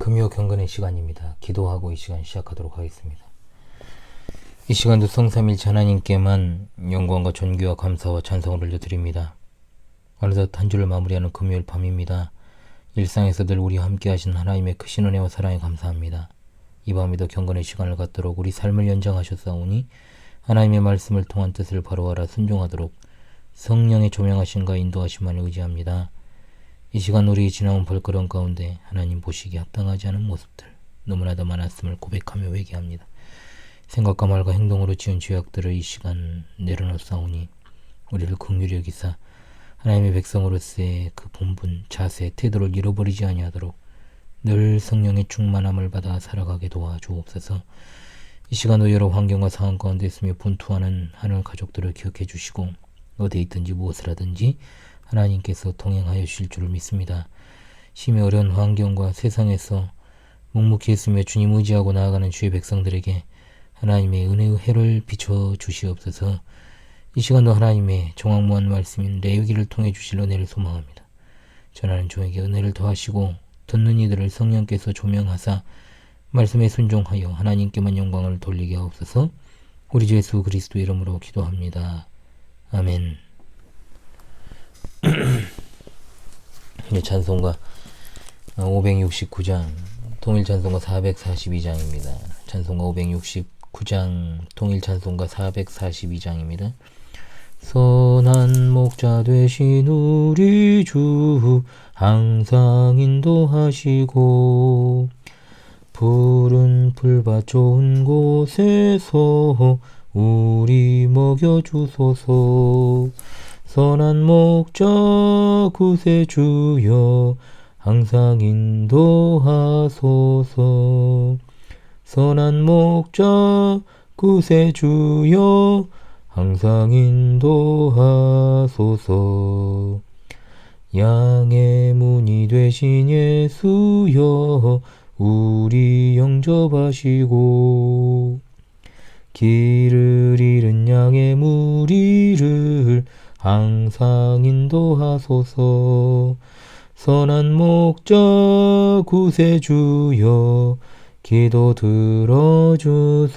금요 경건의 시간입니다. 기도하고 이 시간 시작하도록 하겠습니다. 이 시간도 성삼일체 하나님께만 영광과 존귀와 감사와 찬송을 올려드립니다. 어느덧 한 주를 마무리하는 금요일 밤입니다. 일상에서 늘 우리와 함께 하신 하나님의 크신 은혜와 사랑에 감사합니다. 이 밤에도 경건의 시간을 갖도록 우리 삶을 연장하셨사오니 하나님의 말씀을 통한 뜻을 바로하라 순종하도록 성령의 조명하심과 인도하심만을 의지합니다. 이 시간 우리 지나온 벌거름 가운데 하나님 보시기에 합당하지 않은 모습들 너무나도 많았음을 고백하며 회개합니다. 생각과 말과 행동으로 지은 죄악들을 이 시간 내려놓사오니 우리를 긍휼히 여기사 하나님의 백성으로서의 그 본분, 자세, 태도를 잃어버리지 아니하도록 늘 성령의 충만함을 받아 살아가게 도와주옵소서. 이 시간도 여러 환경과 상황 가운데 있으며 분투하는 하늘 가족들을 기억해 주시고 어디에 있든지 무엇을 하든지 하나님께서 동행하여 주실 줄을 믿습니다. 심히 어려운 환경과 세상에서 묵묵히 있으며 주님 의지하고 나아가는 주의 백성들에게 하나님의 은혜의 해를 비춰 주시옵소서. 이 시간도 하나님의 정확무한 말씀인 레위기를 통해 주실 은혜를 소망합니다. 전하는 종에게 은혜를 더하시고 듣는 이들을 성령께서 조명하사 말씀에 순종하여 하나님께만 영광을 돌리게 하옵소서. 우리 주 예수 그리스도 이름으로 기도합니다. 아멘. 찬송가 569장 통일찬송가 442장입니다. 찬송가 569장 통일찬송가 442장입니다. 선한 목자 되신 우리 주 항상 인도하시고 푸른 풀밭 좋은 곳에서 우리 먹여주소서. 선한 목자 구세주여 항상 인도하소서. 선한 목자 구세주여 항상 인도하소서. 양의 문이 되신 예수여 우리 영접하시고 길을 잃은 양의 무리를 항상 인도하소서. 선한 목자 구세주여 기도 들어주소서.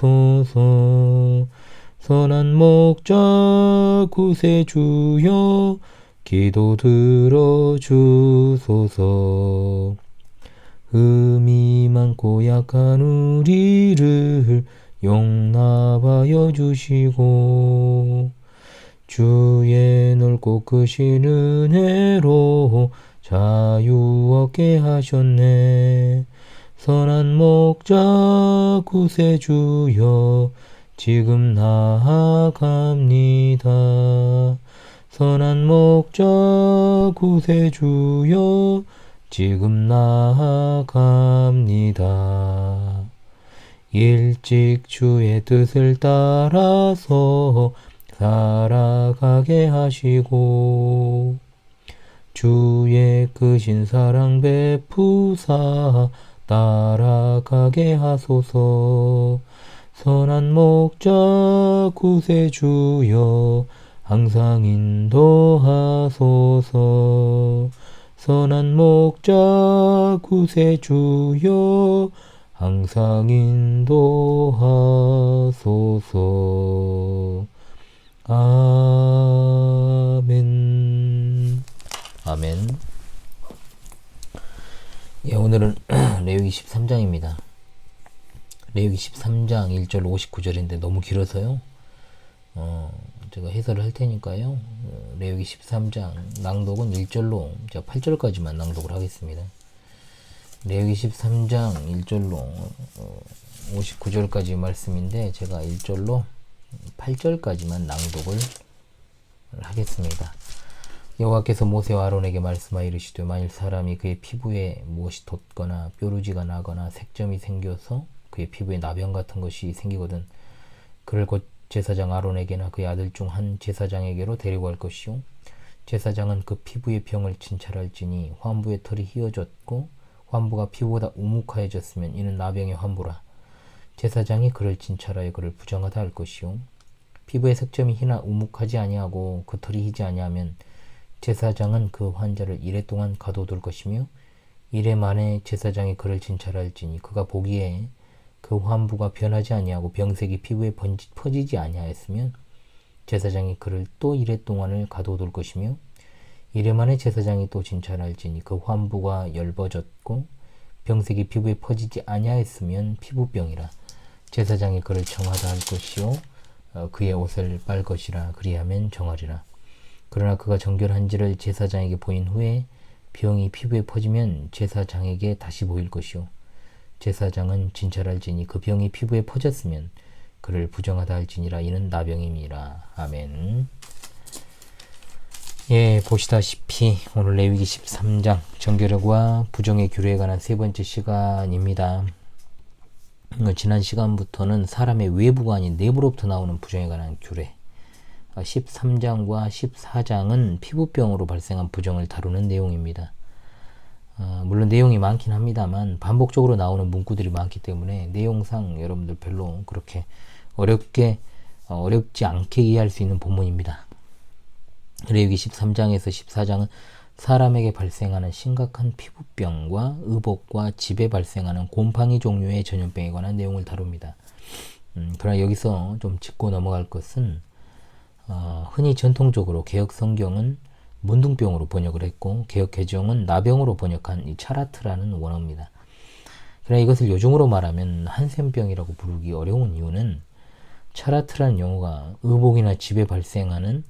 선한 목자 구세주여 기도 들어주소서. 흠이 많고 약한 우리를 용납하여 주시고 주의 넓고 크신 은혜로 자유 얻게 하셨네. 선한 목자 구세주여 지금 나아갑니다. 선한 목자 구세주여 지금 나아갑니다. 일찍 주의 뜻을 따라서 살아가게 하시고 주의 크신 사랑 베푸사 따라가게 하소서. 선한 목자 구세주여 항상 인도하소서. 선한 목자 구세주여 항상 인도하소서. 아멘. 아멘. 예, 오늘은 레위기 13장입니다. 레위기 13장 1절 59절인데 너무 길어서요. 제가 해설을 할 테니까요. 레위기 13장 낭독은 1절로 제가 8절까지만 낭독을 하겠습니다. 레위기 13장 1절로 59절까지 말씀인데 제가 1절로 8절까지만 낭독을 하겠습니다. 여호와께서 모세와 아론에게 말씀하여 이르시되 만일 사람이 그의 피부에 무엇이 돋거나 뾰루지가 나거나 색점이 생겨서 그의 피부에 나병 같은 것이 생기거든 그를 곧 제사장 아론에게나 그의 아들 중 한 제사장에게로 데리고 갈 것이요 제사장은 그 피부의 병을 진찰할지니 환부의 털이 휘어졌고 환부가 피부보다 우묵하여졌으면 이는 나병의 환부라. 제사장이 그를 진찰하여 그를 부정하다 할 것이요 피부의 색점이 희나 우묵하지 아니하고 그 털이 희지 아니하면 제사장은 그 환자를 이래 동안 가둬둘 것이며 이래 만에 제사장이 그를 진찰할지니 그가 보기에 그 환부가 변하지 아니하고 병색이 피부에 퍼지지 아니하였으면 제사장이 그를 또 이래 동안을 가둬둘 것이며 이래 만에 제사장이 또 진찰할지니 그 환부가 엷어졌고 병색이 피부에 퍼지지 아니하였으면 피부병이라 제사장이 그를 정하다 할 것이요 그의 옷을 빨 것이라 그리하면 정하리라. 그러나 그가 정결한지를 제사장에게 보인 후에 병이 피부에 퍼지면 제사장에게 다시 보일 것이요 제사장은 진찰할지니 그 병이 피부에 퍼졌으면 그를 부정하다 할지니라. 이는 나병임이라. 아멘. 예, 보시다시피 오늘 레위기 13장 정결과 부정의 규례에 관한 세 번째 시간입니다. 지난 시간부터는 사람의 외부가 아닌 내부로부터 나오는 부정에 관한 규례, 13장과 14장은 피부병으로 발생한 부정을 다루는 내용입니다. 물론 내용이 많긴 합니다만 반복적으로 나오는 문구들이 많기 때문에 내용상 여러분들 별로 그렇게 어렵지 않게 이해할 수 있는 본문입니다. 레위기 13장에서 14장은 사람에게 발생하는 심각한 피부병과 의복과 집에 발생하는 곰팡이 종류의 전염병에 관한 내용을 다룹니다. 그러나 여기서 좀 짚고 넘어갈 것은 흔히 전통적으로 개혁 성경은 문둥병으로 번역을 했고 개혁 개정은 나병으로 번역한 이 차라트라는 원어입니다. 그러나 이것을 요즘으로 말하면 한센병이라고 부르기 어려운 이유는 차라트라는 용어가 의복이나 집에 발생하는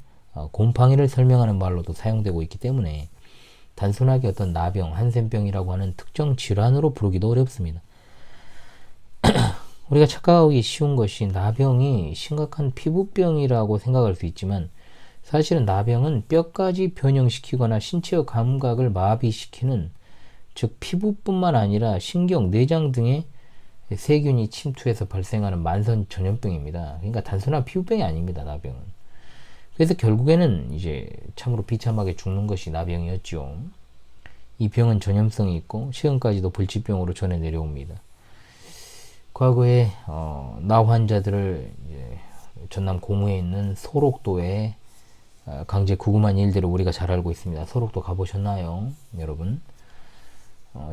곰팡이를 설명하는 말로도 사용되고 있기 때문에 단순하게 어떤 나병, 한센병이라고 하는 특정 질환으로 부르기도 어렵습니다. 우리가 착각하기 쉬운 것이 나병이 심각한 피부병이라고 생각할 수 있지만 사실은 나병은 뼈까지 변형시키거나 신체의 감각을 마비시키는, 즉 피부뿐만 아니라 신경, 내장 등의 세균이 침투해서 발생하는 만성 전염병입니다. 그러니까 단순한 피부병이 아닙니다, 나병은. 그래서 결국에는 이제 참으로 비참하게 죽는 것이 나병이었죠. 이 병은 전염성이 있고 최근까지도 불치병으로 전해 내려옵니다. 과거에 나 환자들을 이제 전남 공우에 있는 소록도에 강제 구금한 일들을 우리가 잘 알고 있습니다. 소록도 가보셨나요, 여러분?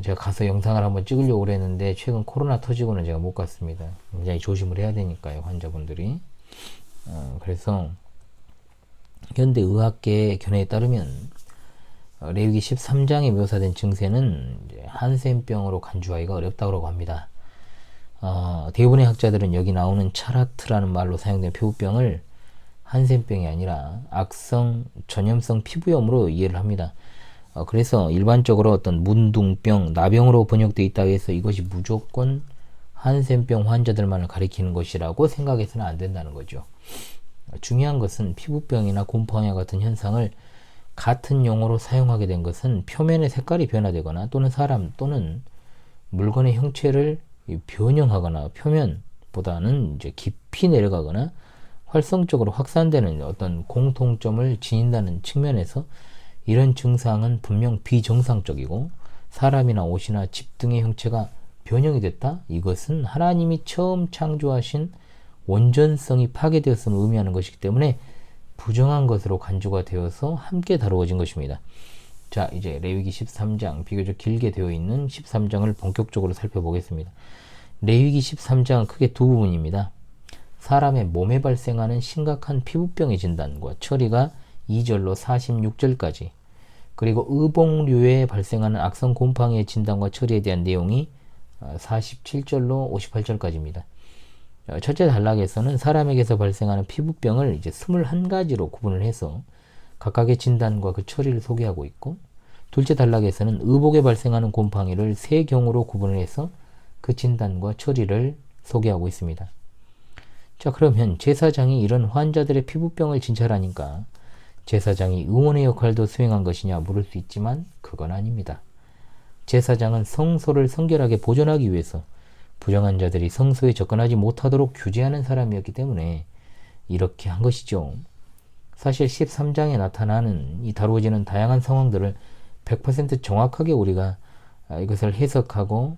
제가 가서 영상을 한번 찍으려고 그랬는데 최근 코로나 터지고는 제가 못 갔습니다. 굉장히 조심을 해야 되니까요, 환자분들이. 그래서 현대의학계의 견해에 따르면 레위기 13장에 묘사된 증세는 한센병으로 간주하기가 어렵다고 합니다. 대부분의 학자들은 여기 나오는 차라트라는 말로 사용된 피부병을 한센병이 아니라 악성 전염성 피부염으로 이해를 합니다. 그래서 일반적으로 어떤 문둥병, 나병으로 번역되어 있다고 해서 이것이 무조건 한센병 환자들만을 가리키는 것이라고 생각해서는 안 된다는 거죠. 중요한 것은 피부병이나 곰팡이와 같은 현상을 같은 용어로 사용하게 된 것은 표면의 색깔이 변화되거나 또는 사람 또는 물건의 형체를 변형하거나 표면보다는 이제 깊이 내려가거나 활성적으로 확산되는 어떤 공통점을 지닌다는 측면에서 이런 증상은 분명 비정상적이고 사람이나 옷이나 집 등의 형체가 변형이 됐다? 이것은 하나님이 처음 창조하신 원전성이 파괴되었음을 의미하는 것이기 때문에 부정한 것으로 간주가 되어서 함께 다루어진 것입니다. 자, 이제 레위기 13장, 비교적 길게 되어 있는 13장을 본격적으로 살펴보겠습니다. 레위기 13장은 크게 두 부분입니다. 사람의 몸에 발생하는 심각한 피부병의 진단과 처리가 2절로 46절까지, 그리고 의복류에 발생하는 악성 곰팡이의 진단과 처리에 대한 내용이 47절로 58절까지입니다. 첫째 단락에서는 사람에게서 발생하는 피부병을 이제 21가지로 구분을 해서 각각의 진단과 그 처리를 소개하고 있고, 둘째 단락에서는 의복에 발생하는 곰팡이를 3경우로 구분을 해서 그 진단과 처리를 소개하고 있습니다. 자, 그러면 제사장이 이런 환자들의 피부병을 진찰하니까 제사장이 의원의 역할도 수행한 것이냐 물을 수 있지만 그건 아닙니다. 제사장은 성소를 성결하게 보존하기 위해서 부정한 자들이 성소에 접근하지 못하도록 규제하는 사람이었기 때문에 이렇게 한 것이죠. 사실 13장에 나타나는 이 다루어지는 다양한 상황들을 100% 정확하게 우리가 이것을 해석하고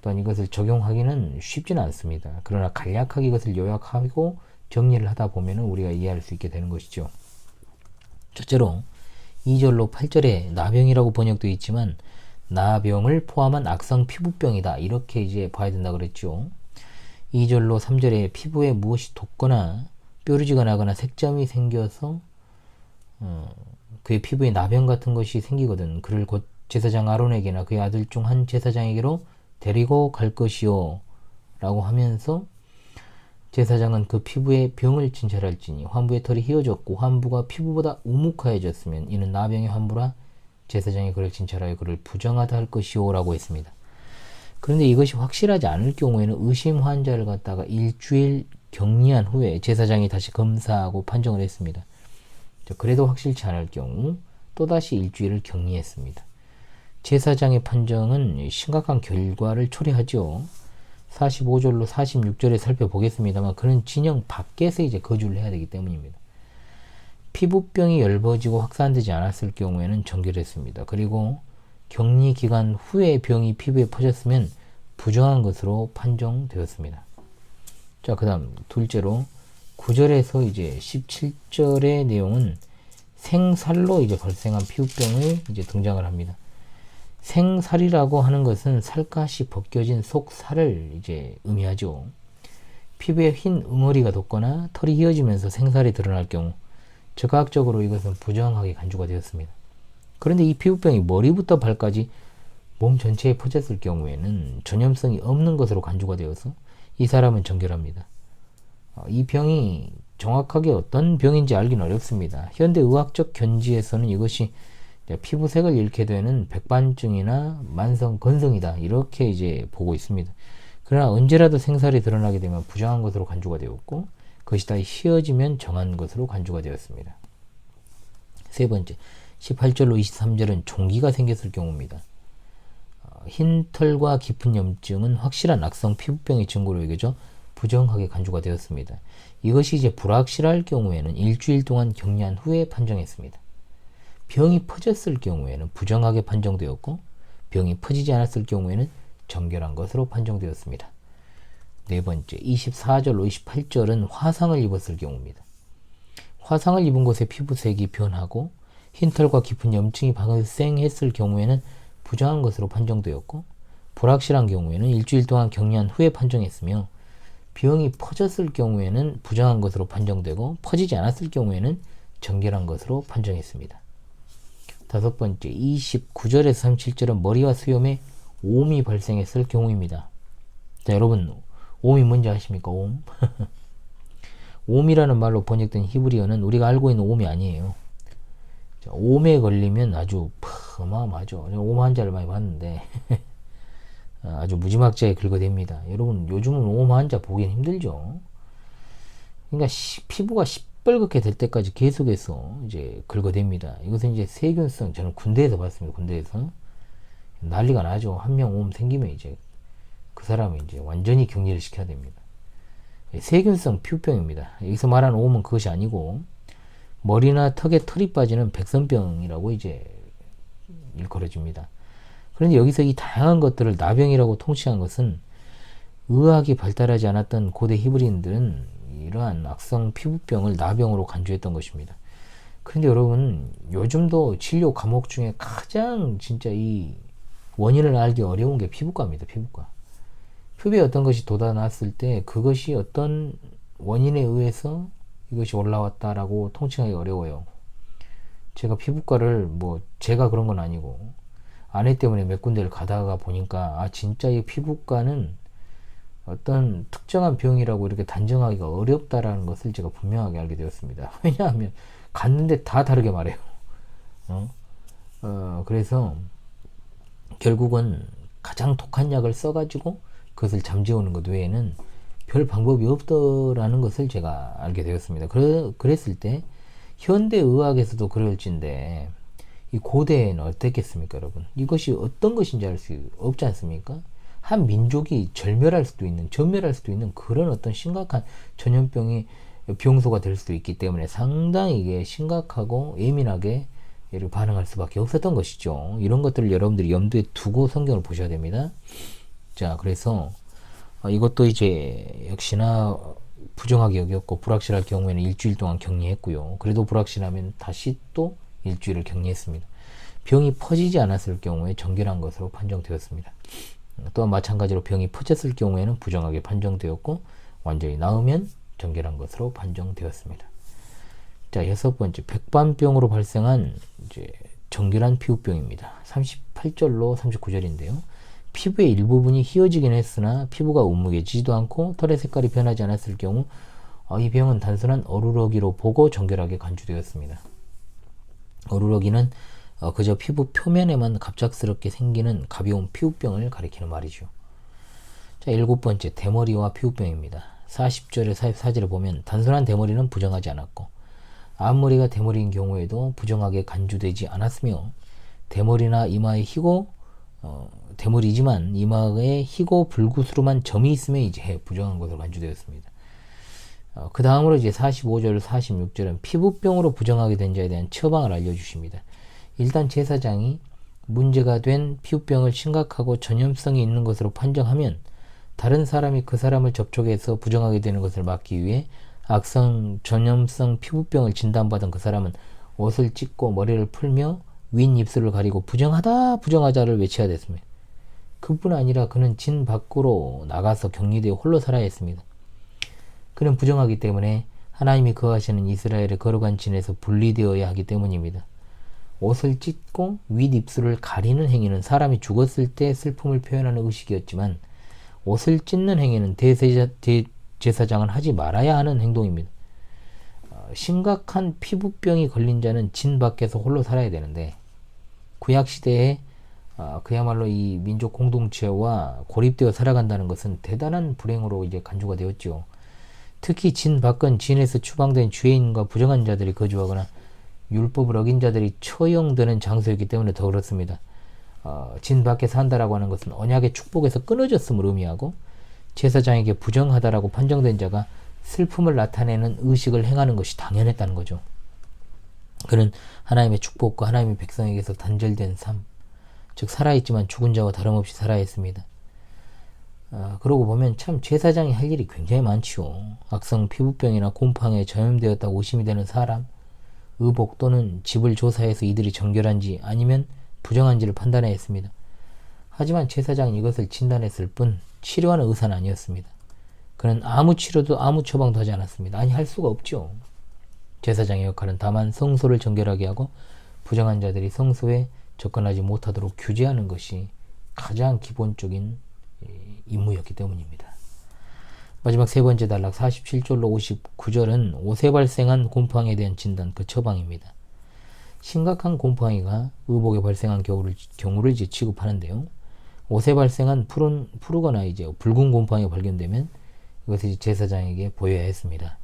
또한 이것을 적용하기는 쉽지는 않습니다. 그러나 간략하게 이것을 요약하고 정리를 하다 보면 우리가 이해할 수 있게 되는 것이죠. 첫째로 2절로 8절에 나병이라고 번역되어 있지만 나병을 포함한 악성 피부병이다. 이렇게 이제 봐야 된다 그랬죠. 2절로 3절에 피부에 무엇이 돋거나 뾰루지가 나거나 색점이 생겨서 그의 피부에 나병 같은 것이 생기거든 그를 곧 제사장 아론에게나 그의 아들 중 한 제사장에게로 데리고 갈 것이요 라고 하면서 제사장은 그 피부에 병을 진찰할지니 환부의 털이 휘어졌고 환부가 피부보다 우묵하여졌으면 이는 나병의 환부라 제사장이 그를 진찰하여 그를 부정하다 할 것이요 라고 했습니다. 그런데 이것이 확실하지 않을 경우에는 의심 환자를 갖다가 일주일 격리한 후에 제사장이 다시 검사하고 판정을 했습니다. 그래도 확실치 않을 경우 또다시 일주일을 격리했습니다. 제사장의 판정은 심각한 결과를 초래하죠. 45절로 46절에 살펴보겠습니다만 그는 진영 밖에서 이제 거주를 해야 되기 때문입니다. 피부병이 열버지고 확산되지 않았을 경우에는 정결했습니다. 그리고 격리 기간 후에 병이 피부에 퍼졌으면 부정한 것으로 판정되었습니다. 자, 그 다음 둘째로 9절에서 이제 17절의 내용은 생살로 이제 발생한 피부병을 이제 등장을 합니다. 생살이라고 하는 것은 살갗이 벗겨진 속살을 이제 의미하죠. 피부에 흰 응어리가 돋거나 털이 휘어지면서 생살이 드러날 경우 적학적으로 이것은 부정하게 간주가 되었습니다. 그런데 이 피부병이 머리부터 발까지 몸 전체에 퍼졌을 경우에는 전염성이 없는 것으로 간주가 되어서 이 사람은 정결합니다. 이 병이 정확하게 어떤 병인지 알기는 어렵습니다. 현대 의학적 견지에서는 이것이 피부색을 잃게 되는 백반증이나 만성 건성이다 이렇게 이제 보고 있습니다. 그러나 언제라도 생살이 드러나게 되면 부정한 것으로 간주가 되었고 그것이 다 휘어지면 정한 것으로 간주가 되었습니다. 세 번째 18절로 23절은 종기가 생겼을 경우입니다. 흰 털과 깊은 염증은 확실한 악성 피부병의 증거로 여겨져 부정하게 간주가 되었습니다. 이것이 이제 불확실할 경우에는 일주일 동안 격리한 후에 판정했습니다. 병이 퍼졌을 경우에는 부정하게 판정되었고 병이 퍼지지 않았을 경우에는 정결한 것으로 판정되었습니다. 네 번째 24절로 28절은 화상을 입었을 경우입니다. 화상을 입은 곳의 피부색이 변하고 흰털과 깊은 염증이 발생했을 경우에는 부정한 것으로 판정되었고 불확실한 경우에는 일주일 동안 격리한 후에 판정했으며 병이 퍼졌을 경우에는 부정한 것으로 판정되고 퍼지지 않았을 경우에는 정결한 것으로 판정했습니다. 다섯 번째 29절에서 37절은 머리와 수염에 옴이 발생했을 경우입니다. 자, 여러분 옴이 뭔지 아십니까? 옴? 옴이라는 말로 번역된 히브리어는 우리가 알고 있는 옴이 아니에요. 자, 옴에 걸리면 아주 어마어마하죠. 옴 환자를 많이 봤는데 아주 무지막지하게 긁어댑니다. 여러분 요즘은 옴 환자 보기엔 힘들죠. 그러니까 피부가 시뻘겋게 될 때까지 계속해서 이제 긁어댑니다. 이것은 이제 세균성, 저는 군대에서 봤습니다. 군대에서 난리가 나죠. 한 명 옴 생기면 이제 그 사람을 이제 완전히 격리를 시켜야 됩니다. 세균성 피부병입니다. 여기서 말하는 옴은 그것이 아니고 머리나 턱에 털이 빠지는 백선병이라고 이제 일컬어집니다. 그런데 여기서 이 다양한 것들을 나병이라고 통칭한 것은 의학이 발달하지 않았던 고대 히브리인들은 이러한 악성 피부병을 나병으로 간주했던 것입니다. 그런데 여러분 요즘도 진료 과목 중에 가장 진짜 이 원인을 알기 어려운 게 피부과입니다. 피부과. 피부에 어떤 것이 돋아났을 때 그것이 어떤 원인에 의해서 이것이 올라왔다라고 통칭하기 어려워요. 제가 피부과를 제가 그런 건 아니고 아내 때문에 몇 군데를 가다가 보니까 진짜 이 피부과는 어떤 특정한 병이라고 이렇게 단정하기가 어렵다라는 것을 제가 분명하게 알게 되었습니다. 왜냐하면 갔는데 다 다르게 말해요. 그래서 결국은 가장 독한 약을 써가지고 그것을 잠재우는 것 외에는 별 방법이 없더라는 것을 제가 알게 되었습니다. 그랬을 때 현대의학에서도 그럴진데 이 고대에는 어땠겠습니까, 여러분? 이것이 어떤 것인지 알 수 없지 않습니까? 한 민족이 절멸할 수도 있는, 전멸할 수도 있는 그런 어떤 심각한 전염병이 병소가 될 수도 있기 때문에 상당히 이게 심각하고 예민하게 반응할 수밖에 없었던 것이죠. 이런 것들을 여러분들이 염두에 두고 성경을 보셔야 됩니다. 자, 그래서 이것도 이제 역시나 부정하게 여겼고 불확실할 경우에는 일주일 동안 격리했고요. 그래도 불확실하면 다시 또 일주일을 격리했습니다. 병이 퍼지지 않았을 경우에 정결한 것으로 판정되었습니다. 또한 마찬가지로 병이 퍼졌을 경우에는 부정하게 판정되었고 완전히 나으면 정결한 것으로 판정되었습니다. 자, 여섯 번째, 백반병으로 발생한 이제 정결한 피부병입니다. 38절로 39절인데요. 피부의 일부분이 휘어지긴 했으나 피부가 우묵해지지도 않고 털의 색깔이 변하지 않았을 경우 이 병은 단순한 어루러기로 보고 정결하게 간주되었습니다. 어루러기는 그저 피부 표면에만 갑작스럽게 생기는 가벼운 피부병을 가리키는 말이죠. 자, 일곱 번째, 대머리와 피부병입니다. 40절에 44절에 보면 단순한 대머리는 부정하지 않았고 앞머리가 대머리인 경우에도 부정하게 간주되지 않았으며 대머리나 이마에 희고 대머리지만 이마에 희고 불구스름한 점이 있으면 이제 부정한 것으로 간주되었습니다. 그 다음으로 이제 45절, 46절은 피부병으로 부정하게 된 자에 대한 처방을 알려주십니다. 일단 제사장이 문제가 된 피부병을 심각하고 전염성이 있는 것으로 판정하면 다른 사람이 그 사람을 접촉해서 부정하게 되는 것을 막기 위해 악성 전염성 피부병을 진단받은 그 사람은 옷을 찢고 머리를 풀며 윗 입술을 가리고 부정하다 부정하다를 외쳐야 됐습니다. 그뿐 아니라 그는 진 밖으로 나가서 격리되어 홀로 살아야 했습니다. 그는 부정하기 때문에 하나님이 거하시는 이스라엘의 거룩한 진에서 분리되어야 하기 때문입니다. 옷을 찢고 윗 입술을 가리는 행위는 사람이 죽었을 때 슬픔을 표현하는 의식이었지만 옷을 찢는 행위는 대제사장은 하지 말아야 하는 행동입니다. 심각한 피부병이 걸린 자는 진 밖에서 홀로 살아야 되는데 구약시대에 그야말로 이 민족 공동체와 고립되어 살아간다는 것은 대단한 불행으로 이제 간주가 되었죠. 특히 진 밖은 진에서 추방된 죄인과 부정한 자들이 거주하거나 율법을 어긴 자들이 처형되는 장소이기 때문에 더 그렇습니다. 진 밖에 산다라고 하는 것은 언약의 축복에서 끊어졌음을 의미하고 제사장에게 부정하다라고 판정된 자가 슬픔을 나타내는 의식을 행하는 것이 당연했다는 거죠. 그는 하나님의 축복과 하나님의 백성에게서 단절된 삶, 즉 살아있지만 죽은 자와 다름없이 살아야 했습니다. 그러고 보면 참 제사장이 할 일이 굉장히 많지요. 악성 피부병이나 곰팡이에 전염되었다고 의심이 되는 사람, 의복 또는 집을 조사해서 이들이 정결한지 아니면 부정한지를 판단해야 했습니다. 하지만 제사장은 이것을 진단했을 뿐 치료하는 의사는 아니었습니다. 그는 아무 치료도 아무 처방도 하지 않았습니다. 아니, 할 수가 없죠. 제사장의 역할은 다만 성소를 정결하게 하고 부정한 자들이 성소에 접근하지 못하도록 규제하는 것이 가장 기본적인 임무였기 때문입니다. 마지막 세 번째 단락 47절로 59절은 옷에 발생한 곰팡이에 대한 진단, 그 처방입니다. 심각한 곰팡이가 의복에 발생한 경우를 이제 취급하는데요. 옷에 발생한 푸르거나 이제 붉은 곰팡이가 발견되면 이것을 제사장에게 보여야 했습니다.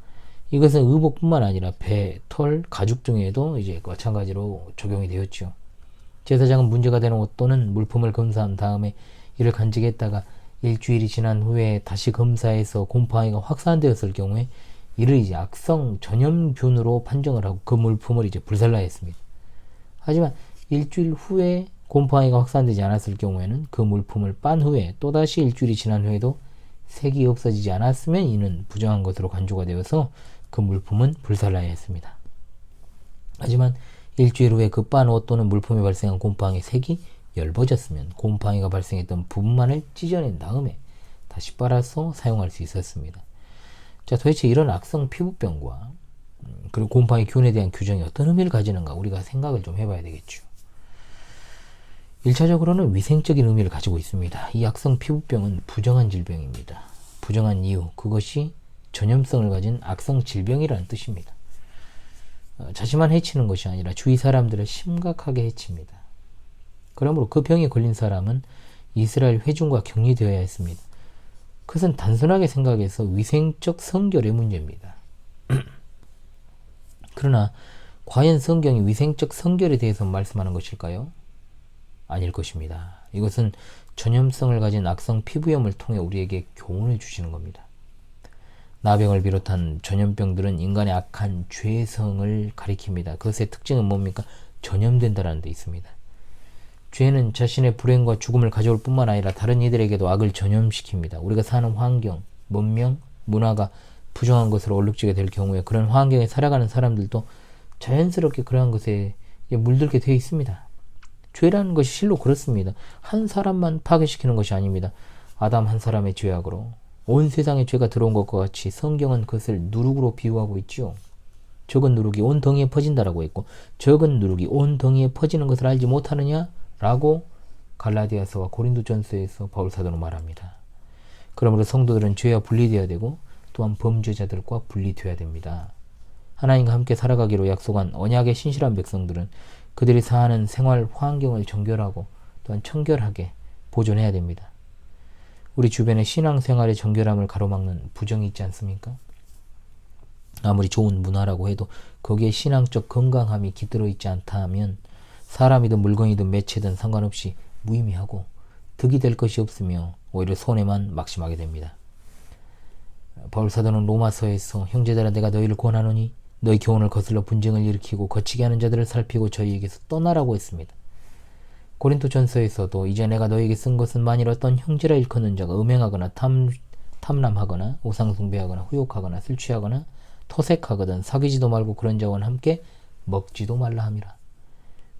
이것은 의복뿐만 아니라 배, 털, 가죽 등에도 이제 마찬가지로 적용이 되었죠. 제사장은 문제가 되는 옷 또는 물품을 검사한 다음에 이를 간직했다가 일주일이 지난 후에 다시 검사해서 곰팡이가 확산되었을 경우에 이를 이제 악성 전염균으로 판정을 하고 그 물품을 이제 불살라야 했습니다. 하지만 일주일 후에 곰팡이가 확산되지 않았을 경우에는 그 물품을 빤 후에 또다시 일주일이 지난 후에도 색이 없어지지 않았으면 이는 부정한 것으로 간주가 되어서 그 물품은 불살라야 했습니다. 하지만 일주일 후에 그 빤 옷 또는 물품에 발생한 곰팡이 색이 엷어졌으면 곰팡이가 발생했던 부분만을 찢어낸 다음에 다시 빨아서 사용할 수 있었습니다. 자, 도대체 이런 악성 피부병과 그리고 곰팡이 균에 대한 규정이 어떤 의미를 가지는가 우리가 생각을 좀 해봐야 되겠죠. 1차적으로는 위생적인 의미를 가지고 있습니다. 이 악성 피부병은 부정한 질병입니다. 부정한 이유, 그것이 전염성을 가진 악성 질병이라는 뜻입니다. 자신만 해치는 것이 아니라 주위 사람들을 심각하게 해칩니다. 그러므로 그 병에 걸린 사람은 이스라엘 회중과 격리되어야 했습니다. 그것은 단순하게 생각해서 위생적 성결의 문제입니다. 그러나 과연 성경이 위생적 성결에 대해서 말씀하는 것일까요? 아닐 것입니다. 이것은 전염성을 가진 악성 피부염을 통해 우리에게 교훈을 주시는 겁니다. 나병을 비롯한 전염병들은 인간의 악한 죄성을 가리킵니다. 그것의 특징은 뭡니까? 전염된다는 데 있습니다. 죄는 자신의 불행과 죽음을 가져올 뿐만 아니라 다른 이들에게도 악을 전염시킵니다. 우리가 사는 환경, 문명, 문화가 부정한 것으로 얼룩지게 될 경우에 그런 환경에 살아가는 사람들도 자연스럽게 그러한 것에 물들게 되어 있습니다. 죄라는 것이 실로 그렇습니다. 한 사람만 파괴시키는 것이 아닙니다. 아담 한 사람의 죄악으로 온 세상에 죄가 들어온 것과 같이 성경은 그것을 누룩으로 비유하고 있지요. 적은 누룩이 온 덩이에 퍼진다라고 했고, 적은 누룩이 온 덩이에 퍼지는 것을 알지 못하느냐라고 갈라디아서와 고린도전서에서 바울 사도는 말합니다. 그러므로 성도들은 죄와 분리되어야 되고 또한 범죄자들과 분리되어야 됩니다. 하나님과 함께 살아가기로 약속한 언약의 신실한 백성들은 그들이 사는 생활 환경을 정결하고 또한 청결하게 보존해야 됩니다. 우리 주변에 신앙생활의 정결함을 가로막는 부정이 있지 않습니까? 아무리 좋은 문화라고 해도 거기에 신앙적 건강함이 깃들어 있지 않다 하면 사람이든 물건이든 매체든 상관없이 무의미하고 득이 될 것이 없으며 오히려 손해만 막심하게 됩니다. 바울 사도는 로마서에서 형제들아 내가 너희를 권하노니 너희 교훈을 거슬러 분쟁을 일으키고 거치게 하는 자들을 살피고 저희에게서 떠나라고 했습니다. 고린도전서에서도 이제 내가 너희에게 쓴 것은 만일 어떤 형제라 일컫는 자가 음행하거나 탐람하거나 우상숭배하거나 후욕하거나 술 취하거나 토색하거든 사귀지도 말고 그런 자와는 함께 먹지도 말라 함이라.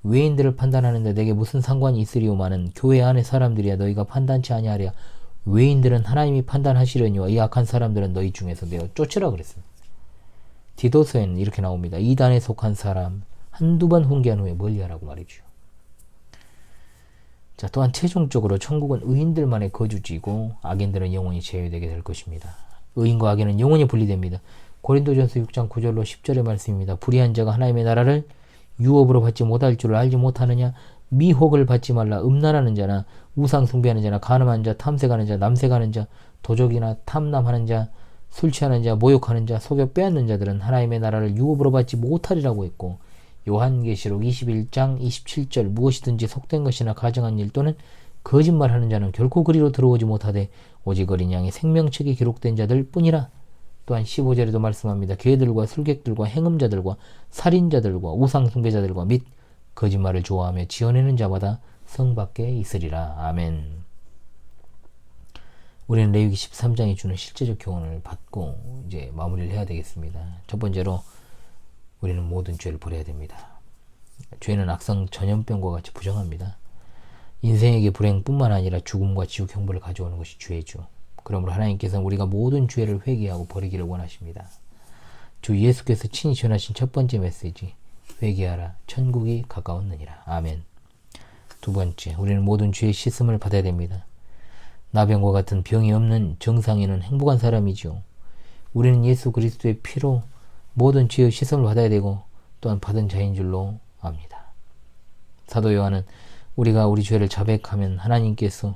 외인들을 판단하는데 내게 무슨 상관이 있으리오마는 교회 안의 사람들이야 너희가 판단치 아니하랴. 외인들은 하나님이 판단하시려니와 이 악한 사람들은 너희 중에서 내어 쫓으라 그랬습니다. 디도서에는 이렇게 나옵니다. 이단에 속한 사람 한두 번 훈계한 후에 멀리하라고 말이죠. 자, 또한 최종적으로 천국은 의인들만의 거주지고 악인들은 영원히 제외되게 될 것입니다. 의인과 악인은 영원히 분리됩니다. 고린도전서 6장 9절로 10절의 말씀입니다. 불의한 자가 하나님의 나라를 유업으로 받지 못할 줄을 알지 못하느냐. 미혹을 받지 말라. 음란하는 자나 우상 숭배하는 자나 간음하는 자, 탐색하는 자, 남색하는 자, 도적이나 탐남하는 자, 술 취하는 자, 모욕하는 자, 속여 빼앗는 자들은 하나님의 나라를 유업으로 받지 못하리라고 했고, 요한계시록 21장 27절 무엇이든지 속된 것이나 가정한 일 또는 거짓말하는 자는 결코 그리로 들어오지 못하되 오직 어린 양의 생명책에 기록된 자들 뿐이라. 또한 15절에도 말씀합니다. 괴들과 술객들과 행음자들과 살인자들과 우상숭배자들과 및 거짓말을 좋아하며 지어내는 자마다 성 밖에 있으리라. 아멘. 우리는 레위기 13장이 주는 실제적 교훈을 받고 이제 마무리를 해야 되겠습니다. 첫 번째로 우리는 모든 죄를 버려야 됩니다. 죄는 악성 전염병과 같이 부정합니다. 인생에게 불행뿐만 아니라 죽음과 지옥 형벌을 가져오는 것이 죄죠. 그러므로 하나님께서는 우리가 모든 죄를 회개하고 버리기를 원하십니다. 주 예수께서 친히 전하신 첫 번째 메시지, 회개하라, 천국이 가까웠느니라. 아멘. 두 번째, 우리는 모든 죄의 씻음을 받아야 됩니다. 나병과 같은 병이 없는 정상인은 행복한 사람이죠. 우리는 예수 그리스도의 피로 모든 죄의 씻음을 받아야 되고 또한 받은 자인 줄로 압니다. 사도 요한은 우리가 우리 죄를 자백하면 하나님께서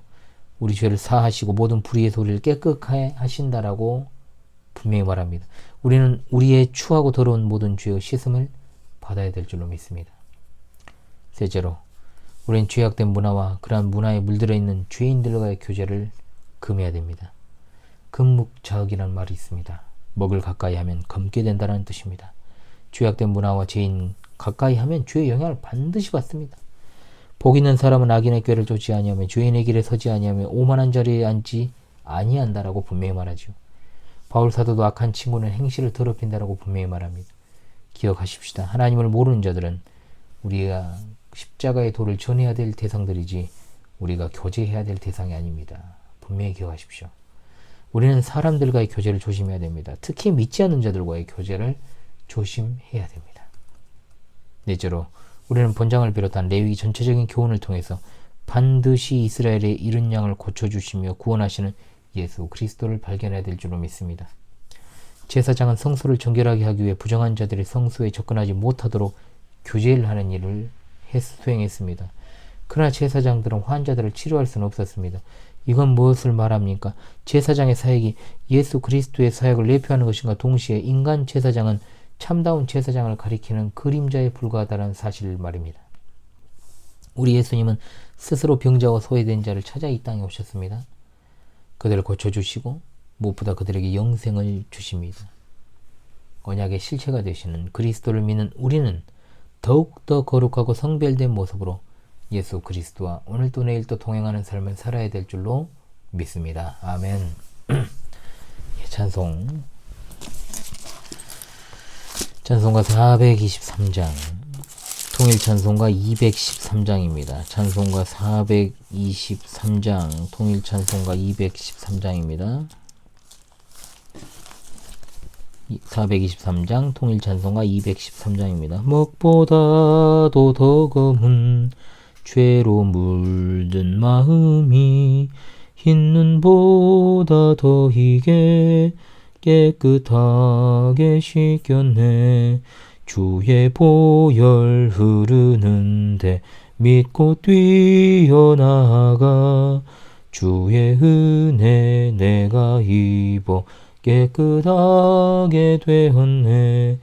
우리 죄를 사하시고 모든 불의에서 우리를 깨끗하게 하신다라고 분명히 말합니다. 우리는 우리의 추하고 더러운 모든 죄의 씻음을 받아야 될 줄로 믿습니다. 셋째로, 우리는 죄악된 문화와 그러한 문화에 물들어 있는 죄인들과의 교제를 금해야 됩니다. 금묵자흑이라는 말이 있습니다. 먹을 가까이 하면 검게 된다는 뜻입니다. 죄악된 문화와 죄인 가까이 하면 죄의 영향을 반드시 받습니다. 복 있는 사람은 악인의 꾀를 쫓지 아니하며 죄인의 길에 서지 아니하며 오만한 자리에 앉지 아니한다라고 분명히 말하죠. 바울 사도도 악한 친구는 행실을 더럽힌다라고 분명히 말합니다. 기억하십시다. 하나님을 모르는 자들은 우리가 십자가의 도를 전해야 될 대상들이지 우리가 교제해야 될 대상이 아닙니다. 분명히 기억하십시오. 우리는 사람들과의 교제를 조심해야 됩니다. 특히 믿지 않는 자들과의 교제를 조심해야 됩니다. 넷째로, 우리는 본장을 비롯한 레위기 전체적인 교훈을 통해서 반드시 이스라엘의 잃은 양을 고쳐주시며 구원하시는 예수 그리스도를 발견해야 될 줄로 믿습니다. 제사장은 성소를 정결하게 하기 위해 부정한 자들이 성소에 접근하지 못하도록 규제를 하는 일을 수행했습니다. 그러나 제사장들은 환자들을 치료할 수는 없었습니다. 이건 무엇을 말합니까? 제사장의 사역이 예수 그리스도의 사역을 내표하는 것인가 동시에 인간 제사장은 참다운 제사장을 가리키는 그림자에 불과하다는 사실을 말입니다. 우리 예수님은 스스로 병자와 소외된 자를 찾아 이 땅에 오셨습니다. 그들을 고쳐주시고 무엇보다 그들에게 영생을 주십니다. 언약의 실체가 되시는 그리스도를 믿는 우리는 더욱더 거룩하고 성별된 모습으로 예수 그리스도와 오늘도 내일도 동행하는 삶을 살아야 될 줄로 믿습니다. 아멘. 찬송가 423장 통일 찬송가 213장입니다. 찬송가 423장, 통일 찬송가 213장입니다. 423장, 통일 찬송가 213장입니다. 먹보다도 더 검은 죄로 물든 마음이 흰 눈보다 더 희게 깨끗하게 씻겼네. 주의 보혈 흐르는데 믿고 뛰어나가 주의 은혜 내가 입어 깨끗하게 되었네.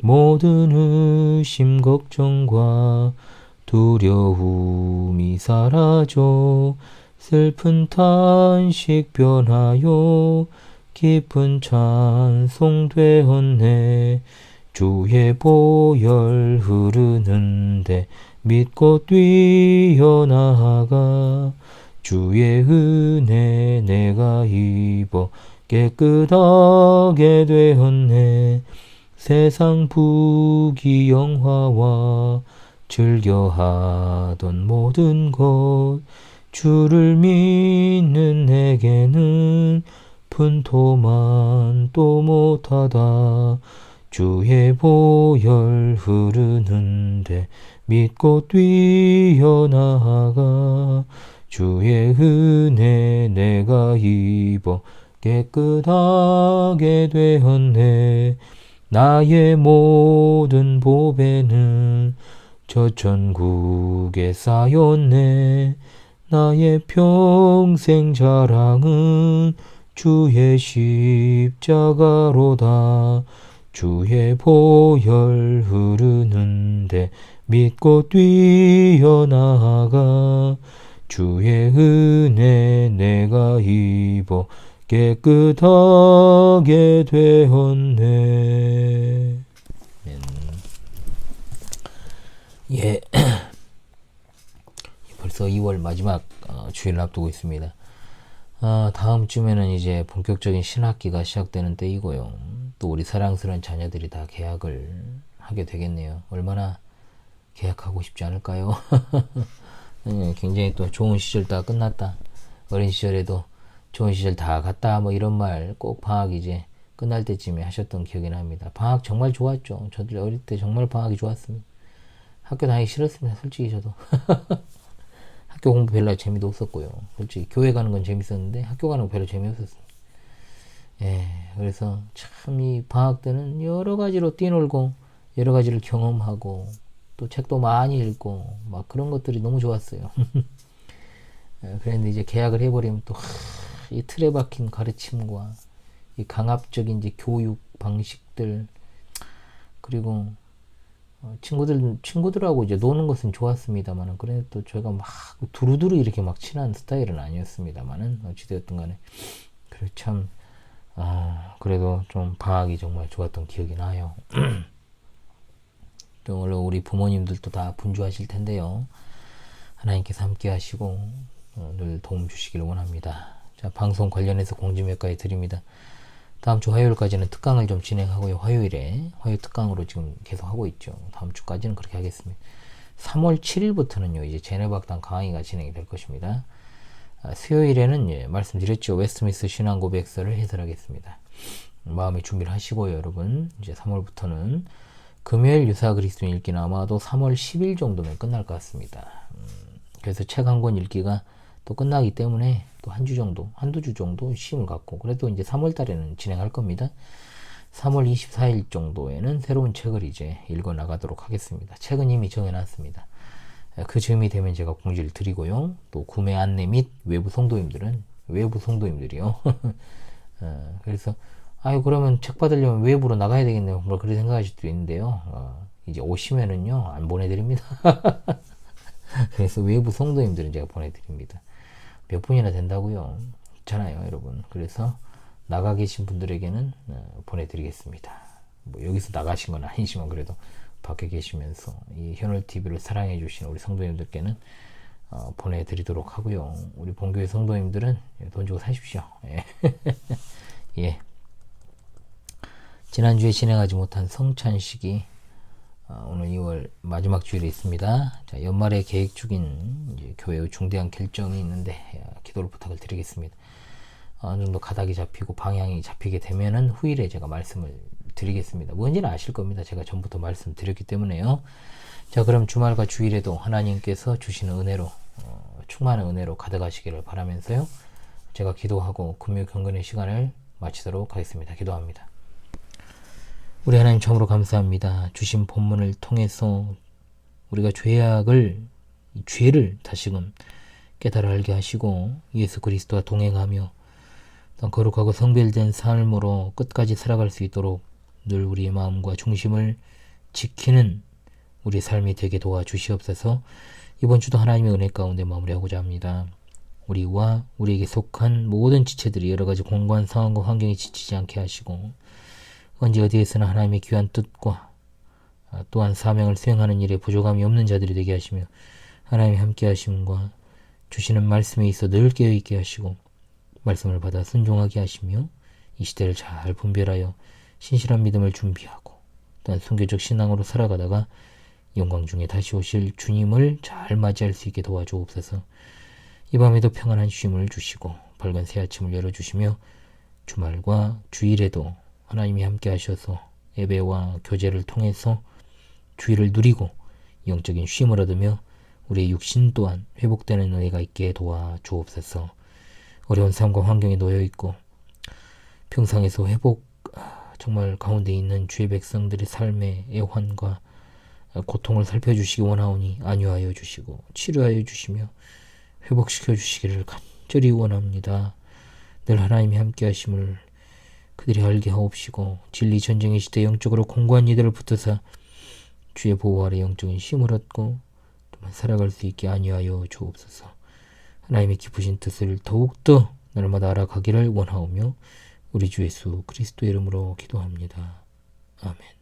모든 의심 걱정과 두려움이 사라져 슬픈 탄식 변하여 깊은 찬송 되었네. 주의 보혈 흐르는데 믿고 뛰어나가 주의 은혜 내가 입어 깨끗하게 되었네. 세상 부귀 영화와 즐겨하던 모든 것 주를 믿는 내게는 분토만 또 못하다. 주의 보혈 흐르는데 믿고 뛰어나가 주의 은혜 내가 입어 깨끗하게 되었네. 나의 모든 보배는 저 천국에 쌓였네. 나의 평생 자랑은 주의 십자가로다. 주의 보혈 흐르는데 믿고 뛰어나가 주의 은혜 내가 입어 깨끗하게 되었네. 예, 벌써 2월 마지막 주일을 앞두고 있습니다. 다음 주면은 이제 본격적인 신학기가 시작되는 때이고요. 또 우리 사랑스러운 자녀들이 다 개학을 하게 되겠네요. 얼마나 개학하고 싶지 않을까요? 네, 굉장히 또 좋은 시절 다 끝났다. 어린 시절에도 좋은 시절 다 갔다. 뭐 이런 말 꼭 방학 이제 끝날 때쯤에 하셨던 기억이 납니다. 방학 정말 좋았죠. 저들 어릴 때 정말 방학이 좋았습니다. 학교 다니기 싫었습니다. 솔직히 저도. 학교 공부 별로 재미도 없었고요. 솔직히 교회 가는 건 재밌었는데 학교 가는 거 별로 재미없었습니다. 예, 그래서 참 이 방학 때는 여러 가지로 뛰놀고 여러 가지를 경험하고 또 책도 많이 읽고 막 그런 것들이 너무 좋았어요. 예, 그런데 이제 계약을 해버리면 또 이 틀에 박힌 가르침과 이 강압적인 이제 교육 방식들 그리고 친구들하고 이제 노는 것은 좋았습니다만은, 그래도 또 저희가 막 두루두루 이렇게 막 친한 스타일은 아니었습니다만은, 어찌되었든 간에, 그리고 참, 그래도 좀 방학이 정말 좋았던 기억이 나요. 또, 물론 우리 부모님들도 다 분주하실 텐데요. 하나님께서 함께 하시고, 늘 도움 주시길 원합니다. 자, 방송 관련해서 공지 몇 가지 드립니다. 다음 주 화요일까지는 특강을 좀 진행하고요. 화요일에 화요 특강으로 지금 계속 하고 있죠. 다음 주까지는 그렇게 하겠습니다. 3월 7일부터는요 이제 제네박당 강의가 진행이 될 것입니다. 수요일에는 예, 말씀드렸죠. 웨스트민스터 신앙 고백서를 해설하겠습니다. 마음의 준비를 하시고요, 여러분. 이제 3월부터는 금요일 유사 그리스도인 읽기는 아마도 3월 10일 정도면 끝날 것 같습니다. 그래서 책 한 권 읽기가 또 끝나기 때문에 또 한두 주 정도 쉼을 갖고, 그래도 이제 3월 달에는 진행할 겁니다. 3월 24일 정도에는 새로운 책을 이제 읽어 나가도록 하겠습니다. 책은 이미 정해놨습니다. 그 즈음이 되면 제가 공지를 드리고요. 또 구매 안내 및 외부 성도님들이요. 그래서 그러면 책 받으려면 외부로 나가야 되겠네요. 뭐 그렇게 생각하실 수도 있는데요. 이제 오시면은요 안 보내드립니다. 그래서 외부 성도님들은 제가 보내드립니다. 몇 분이나 된다고요? 있잖아요, 여러분. 그래서 나가 계신 분들에게는 보내드리겠습니다. 뭐 여기서 나가신 건 아니지만 그래도 밖에 계시면서 이 현월TV를 사랑해 주신 우리 성도님들께는 보내드리도록 하고요. 우리 본교회 성도님들은 돈 주고 사십시오. 예. 예. 지난주에 진행하지 못한 성찬식이 오늘 2월 마지막 주일에 있습니다. 자, 연말에 계획 중인 이제 교회의 중대한 결정이 있는데 기도를 부탁을 드리겠습니다. 어느 정도 가닥이 잡히고 방향이 잡히게 되면은 후일에 제가 말씀을 드리겠습니다. 뭔지는 아실 겁니다. 제가 전부터 말씀드렸기 때문에요. 자, 그럼 주말과 주일에도 하나님께서 주시는 은혜로 충만한 은혜로 가득하시기를 바라면서요. 제가 기도하고 금요 경건의 시간을 마치도록 하겠습니다. 기도합니다. 우리 하나님 참으로 감사합니다. 주신 본문을 통해서 우리가 죄를 다시금 깨달아 알게 하시고 예수 그리스도와 동행하며 거룩하고 성별된 삶으로 끝까지 살아갈 수 있도록 늘 우리의 마음과 중심을 지키는 우리 삶이 되게 도와주시옵소서. 이번 주도 하나님의 은혜 가운데 마무리하고자 합니다. 우리와 우리에게 속한 모든 지체들이 여러가지 공고한 상황과 환경에 지치지 않게 하시고 언제 어디에서나 하나님의 귀한 뜻과 또한 사명을 수행하는 일에 부족함이 없는 자들이 되게 하시며 하나님의 함께 하심과 주시는 말씀에 있어 늘 깨어있게 하시고 말씀을 받아 순종하게 하시며 이 시대를 잘 분별하여 신실한 믿음을 준비하고 또한 순교적 신앙으로 살아가다가 영광 중에 다시 오실 주님을 잘 맞이할 수 있게 도와주옵소서. 이 밤에도 평안한 쉼을 주시고 밝은 새 아침을 열어주시며 주말과 주일에도 하나님이 함께 하셔서 예배와 교제를 통해서 주일을 누리고 영적인 쉼을 얻으며 우리의 육신 또한 회복되는 은혜가 있게 도와주옵소서. 어려운 삶과 환경에 놓여있고 평상에서 회복 정말 가운데 있는 주의 백성들의 삶의 애환과 고통을 살펴주시기 원하오니 안위하여 주시고 치료하여 주시며 회복시켜 주시기를 간절히 원합니다. 늘 하나님이 함께 하심을 그들이 알게 하옵시고 진리 전쟁의 시대 영적으로 공고한 이들을 붙드사 주의 보호 아래 영적인 힘을 얻고 또한 살아갈 수 있게 안위하여 주옵소서. 하나님의 기쁘신 뜻을 더욱더 날마다 알아가기를 원하오며 우리 주 예수 그리스도 이름으로 기도합니다. 아멘.